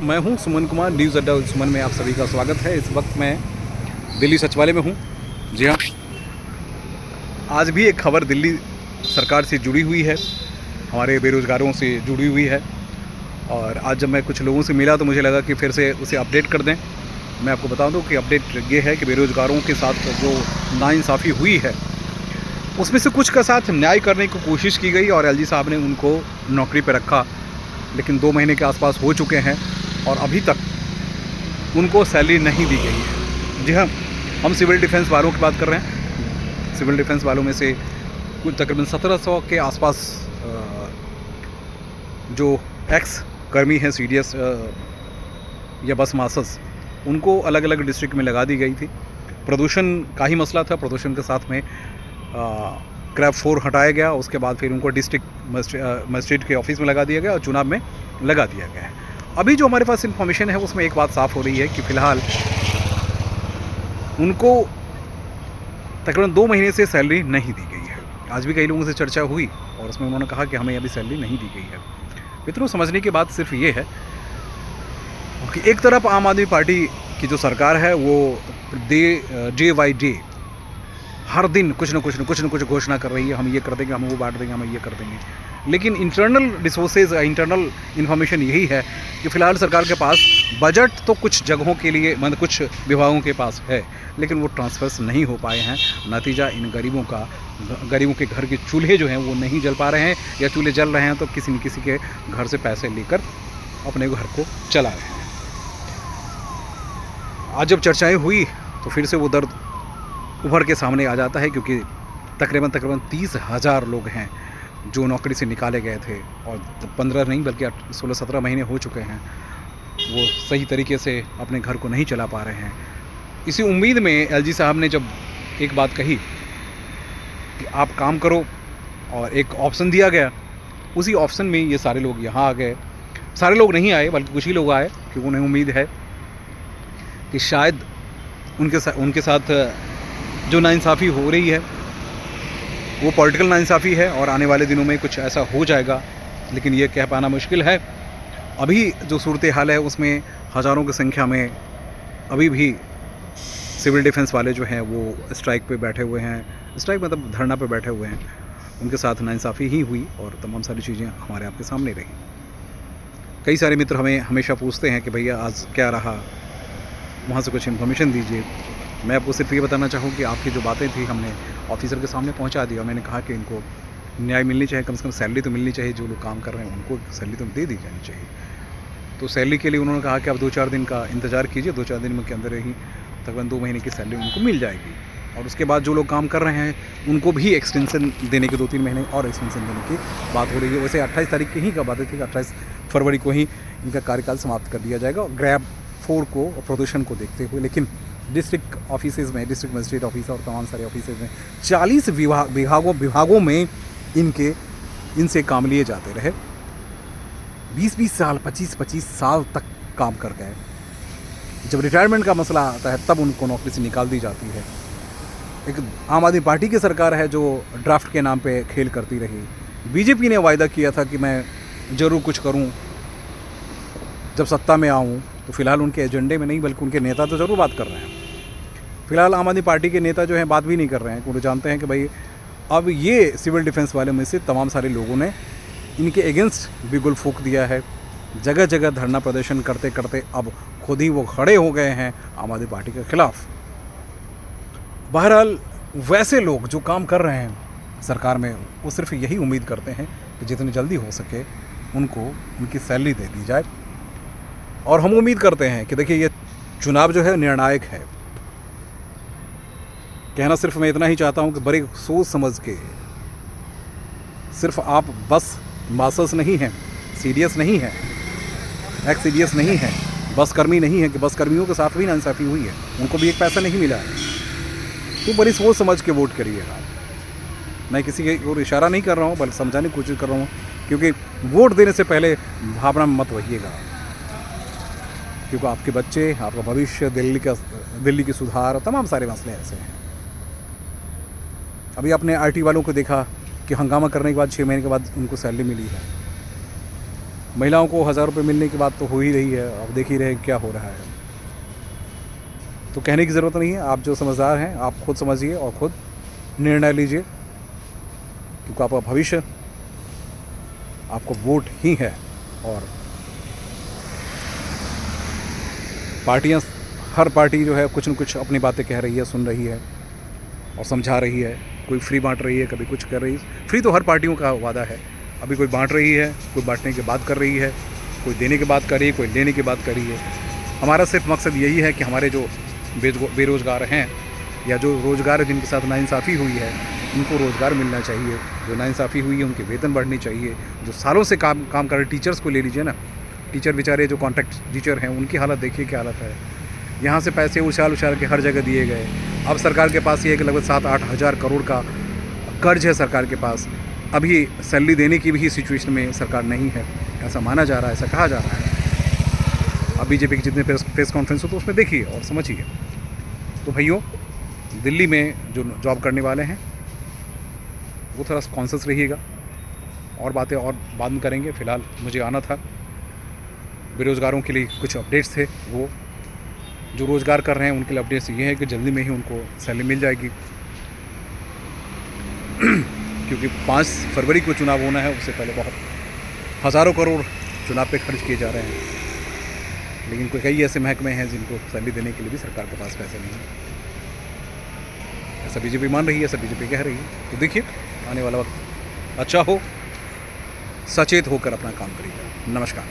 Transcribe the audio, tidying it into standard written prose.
मैं हूं सुमन कुमार, न्यूज़ अड्डा सुमन में आप सभी का स्वागत है। इस वक्त मैं दिल्ली सचिवालय में हूं। जी हां, आज भी एक खबर दिल्ली सरकार से जुड़ी हुई है, हमारे बेरोज़गारों से जुड़ी हुई है। और आज जब मैं कुछ लोगों से मिला तो मुझे लगा कि फिर से उसे अपडेट कर दें। मैं आपको बता दूं कि अपडेट ये है कि बेरोज़गारों के साथ जो नाइंसाफ़ी हुई है उसमें से कुछ का साथ न्याय करने की कोशिश की गई और एलजी साहब ने उनको नौकरी पर रखा, लेकिन 2 महीने के आसपास हो चुके हैं और अभी तक उनको सैलरी नहीं दी गई है। जी हाँ, हम सिविल डिफेंस वालों की बात कर रहे हैं। सिविल डिफेंस वालों में से कुछ तकरीबन 1700 के आसपास जो एक्स कर्मी हैं सीडीएस या बस मास्टर्स, उनको अलग अलग डिस्ट्रिक्ट में लगा दी गई थी। प्रदूषण का ही मसला था, प्रदूषण के साथ में क्रैप 4 हटाया गया। उसके बाद फिर उनको डिस्ट्रिक्ट मजिस्ट्रेट के ऑफिस में लगा दिया गया और चुनाव में लगा दिया गया है। अभी जो हमारे पास इन्फॉर्मेशन है उसमें एक बात साफ़ हो रही है कि फ़िलहाल उनको तकरीबन 2 महीने से सैलरी नहीं दी गई है। आज भी कई लोगों से चर्चा हुई और उसमें उन्होंने कहा कि हमें अभी सैलरी नहीं दी गई है। मित्रों, समझने की बात सिर्फ ये है कि एक तरफ आम आदमी पार्टी की जो सरकार है वो डे बाई डे हर दिन कुछ न कुछ घोषणा कर रही है, हम ये कर देंगे, हम वो बांट देंगे, हम ये कर देंगे। लेकिन इंटरनल रिसोर्सेज, इंटरनल इन्फॉर्मेशन यही है कि फ़िलहाल सरकार के पास बजट तो कुछ जगहों के लिए, मतलब कुछ विभागों के पास है, लेकिन वो ट्रांसफर्स नहीं हो पाए हैं। नतीजा इन गरीबों के घर के चूल्हे जो हैं वो नहीं जल पा रहे हैं, या चूल्हे जल रहे हैं तो किसी न किसी के घर से पैसे लेकर अपने घर को चला रहे हैं। आज जब चर्चाएँ हुई तो फिर से वो दर्द उभर के सामने आ जाता है, क्योंकि तकरीबन 30,000 लोग हैं जो नौकरी से निकाले गए थे और 15 नहीं बल्कि 16-17 महीने हो चुके हैं, वो सही तरीके से अपने घर को नहीं चला पा रहे हैं। इसी उम्मीद में एलजी साहब ने जब एक बात कही कि आप काम करो और एक ऑप्शन दिया गया, उसी ऑप्शन में ये सारे लोग यहाँ आ गए। सारे लोग नहीं आए बल्कि कुछ ही लोग आए, क्योंकि उन्हें उम्मीद है कि शायद उनके साथ जो नाइंसाफ़ी हो रही है वो पॉलिटिकल नाइंसाफ़ी है और आने वाले दिनों में कुछ ऐसा हो जाएगा, लेकिन ये कह पाना मुश्किल है। अभी जो सूरत हाल है उसमें हज़ारों की संख्या में अभी भी सिविल डिफेंस वाले जो हैं वो स्ट्राइक पे बैठे हुए हैं, स्ट्राइक मतलब धरना पे बैठे हुए हैं। उनके साथ नाइंसाफ़ी ही हुई और तमाम सारी चीज़ें हमारे आपके सामने रही। कई सारे मित्र हमें हमेशा पूछते हैं कि भैया आज क्या रहा, वहाँ से कुछ इन्फॉर्मेशन दीजिए। मैं आपको सिर्फ ये बताना चाहूँ कि आपकी जो बातें थी हमने ऑफिसर के सामने पहुंचा दिया। मैंने कहा कि इनको न्याय मिलनी चाहिए, कम से कम सैलरी तो मिलनी चाहिए। जो लोग काम कर रहे हैं उनको सैलरी तो दे दी जानी चाहिए। तो सैलरी के लिए उन्होंने कहा कि आप 2-4 दिन का इंतज़ार कीजिए, 2-4 दिन के अंदर ही तकरीबन 2 महीने की सैलरी उनको मिल जाएगी। और उसके बाद जो लोग काम कर रहे हैं उनको भी एक्सटेंशन देने के 2-3 महीने और एक्सटेंशन देने की बात हो रही है। वैसे 28 तारीख की ही का बात थी कि 28 फरवरी को ही इनका कार्यकाल समाप्त कर दिया जाएगा, क्रैप 4 को और प्रदूषण को देखते हुए। लेकिन डिस्ट्रिक्ट ऑफिसेज़ में, डिस्ट्रिक्ट मजिस्ट्रेट ऑफिस और तमाम सारे ऑफिसेज़ में 40 विभागों में इनसे काम लिए जाते रहे। 20-20 साल, 25-25 साल तक काम कर गए। जब रिटायरमेंट का मसला आता है तब उनको नौकरी से निकाल दी जाती है। एक आम आदमी पार्टी की सरकार है जो ड्राफ्ट के नाम पे खेल करती रही। बीजेपी ने वायदा किया था कि मैं ज़रूर कुछ करूं जब सत्ता में आऊं, तो फिलहाल उनके एजेंडे में नहीं बल्कि उनके नेता तो ज़रूर बात कर रहे हैं। फिलहाल आम आदमी पार्टी के नेता जो हैं बात भी नहीं कर रहे हैं, क्योंकि जानते हैं कि भाई अब ये सिविल डिफेंस वाले में से तमाम सारे लोगों ने इनके अगेंस्ट बिगुल फूंक दिया है। जगह जगह धरना प्रदर्शन करते करते अब खुद ही वो खड़े हो गए हैं आम आदमी पार्टी के खिलाफ। बहरहाल वैसे लोग जो काम कर रहे हैं सरकार में, वो सिर्फ यही उम्मीद करते हैं कि जितनी जल्दी हो सके उनको उनकी सैलरी दे दी जाए। और हम उम्मीद करते हैं कि देखिए, ये चुनाव जो है निर्णायक है। कहना सिर्फ मैं इतना ही चाहता हूं कि बड़े सोच समझ के, सिर्फ आप बस मास्टर्स नहीं हैं, सीडीएस नहीं है, एक्स सीडीएस नहीं है, बस कर्मी नहीं है कि बस कर्मियों के साथ भी नाइंसाफ़ी हुई है, उनको भी एक पैसा नहीं मिला है। तो बड़ी सोच समझ के वोट करिएगा। मैं किसी की ओर इशारा नहीं कर रहा हूँ बल्कि समझाने की कोशिश कर रहा हूँ, क्योंकि वोट देने से पहले भावना में मत वहिएगा, क्योंकि आपके बच्चे, आपका भविष्य, दिल्ली की सुधार, तमाम सारे मसले ऐसे हैं। अभी आपने आईटी वालों को देखा कि हंगामा करने के बाद 6 महीने के बाद उनको सैलरी मिली है। महिलाओं को 1000 रुपये मिलने की बात तो हो ही रही है, अब देख ही रहे हैं क्या हो रहा है। तो कहने की ज़रूरत नहीं है, आप जो समझदार हैं आप खुद समझिए और खुद निर्णय लीजिए, क्योंकि आपका भविष्य आपको वोट ही है। और पार्टियां, हर पार्टी जो है कुछ न कुछ अपनी बातें कह रही है, सुन रही है और समझा रही है। कोई फ्री बांट रही है, कभी कुछ कर रही है। फ्री तो हर पार्टियों का वादा है, अभी कोई बांट रही है, कोई बांटने की बात कर रही है, कोई देने की बात कर रही है, कोई लेने की बात कर रही है। हमारा सिर्फ मकसद यही है कि हमारे जो बेरोज़गार हैं या जो रोज़गार जिनके साथ नाइंसाफ़ी हुई है उनको रोज़गार मिलना चाहिए। जो नाइंसाफ़ी हुई है उनके वेतन बढ़ने चाहिए। जो सालों से काम कर रहे टीचर्स को ले लीजिए ना, टीचर बेचारे जो कॉन्ट्रैक्ट टीचर हैं उनकी हालत देखिए क्या हालत है। यहाँ से पैसे उछाल के हर जगह दिए गए। अब सरकार के पास ये है कि लगभग 7-8 हज़ार करोड़ का कर्ज है सरकार के पास। अभी सैलरी देने की भी सिचुएशन में सरकार नहीं है, ऐसा माना जा रहा है, ऐसा कहा जा रहा है। अब बीजेपी के जितने प्रेस कॉन्फ्रेंस हो तो उसमें देखिए और समझिए। तो भाइयों, दिल्ली में जो जॉब करने वाले हैं वो थोड़ा कॉन्शियस रहिएगा, और बातें और बाद में करेंगे। फ़िलहाल मुझे आना था, बेरोज़गारों के लिए कुछ अपडेट्स थे। वो जो रोज़गार कर रहे हैं उनके लिए अपडेट्स ये है कि जल्दी में ही उनको सैलरी मिल जाएगी, क्योंकि 5 फरवरी को चुनाव होना है, उससे पहले बहुत हज़ारों करोड़ चुनाव पे खर्च किए जा रहे हैं। लेकिन कई ऐसे महकमे हैं जिनको सैलरी देने के लिए भी सरकार के पास पैसे नहीं है। ऐसा बीजेपी मान रही है, ऐसा बीजेपी कह रही है। तो देखिए आने वाला वक्त अच्छा हो, सचेत होकर अपना काम करिएगा। नमस्कार।